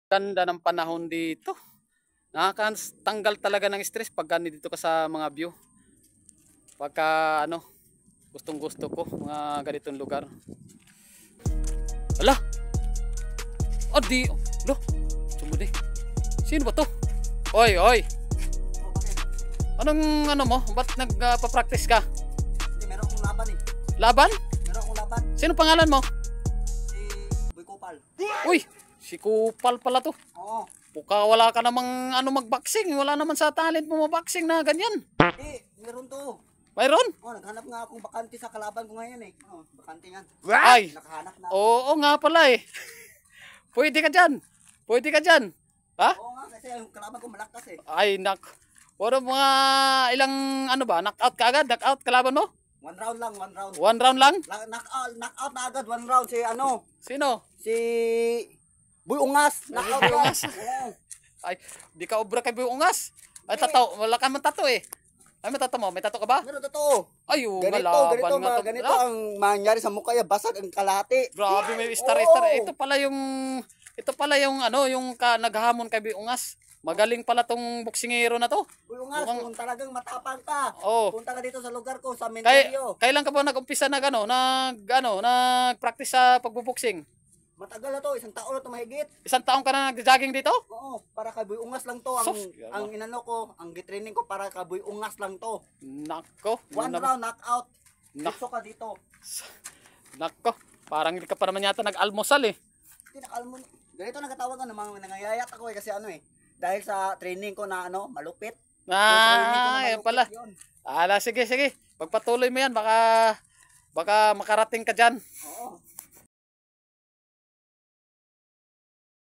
Ganda ng panahon dito. Nakakatanggal talaga ng stress pag dito ka sa mga view. Pagka ano, gustong gusto ko mga ganitong lugar. Ala! Oh, di! Lo! Sumudi. Sino ba to? Oy, oy! Anong ano mo? Ba't nagpa-practice ka? Hindi, meron akong laban eh. Laban? Meron akong laban. Sino pangalan mo? Si Boy Kopal. Uy! Si Kupal pala to. Oo. Puka wala ka namang ano mag-boxing. Wala naman sa talent mo mag-boxing na ganyan. Hindi, meron to. Mayroon? Oh, naghanap nga akong bakante sa kalaban ko ngayon eh. Oh, bakante yan. Ay! Nakahanap na. Oo nga pala eh. Pwede ka dyan. Pwede ka dyan. Ha? Oo nga, kasi yung kalaban ko malakas eh. Ay nak. Puro mga ilang ano ba? Knockout ka agad? Knockout kalaban mo? One round lang, one round. One round lang? Knockout na agad, one round. Si ano? Sino? Si Boy Ungas. Knockout Boy lang. Ungas. Oo. Ay, di ka obra kay Boy Ungas. Ay, tato. Wala ka man tato eh. Ay, may tato mo? May tato ka ba? Meron totoo. Ay, yung Ganito, laban ganito, nga to. ganito ang mangyari sa mukha niya. Basag ang kalahati. Grabe, may star. Oo. Ito pala yung ano, yung naghahamon kay Boy Ungas. Magaling pala tong boksingero na to. Boy Ungas, Mukhang- kung talagang matapang ka, Oo. punta ka dito sa lugar ko, sa Kay, Mendorio. kailan ka ba nag-umpisa nag-practice sa pagbuboksing? Matagal na to, isang taon na to mahigit. Isang taong ka na nag-jogging dito? Oo, para kay Boy Ungas lang to. Sof, Ang inano ko, ang gitraining ko para kay Boy Ungas lang to. Nako. One round, knockout. Nak- Dito ka dito. Nako. Parang hindi ka pa naman yata nag-almusal eh. Tinakalmo. Ganito nagkatawagan ng mga nangayayat ako eh, kasi ano eh. Dahil sa training ko na ano, malupit. Yung training ko na Yan malupit pala. yun. Ala, sige, sige. Pagpatuloy mo yan, baka makarating ka dyan. Oo.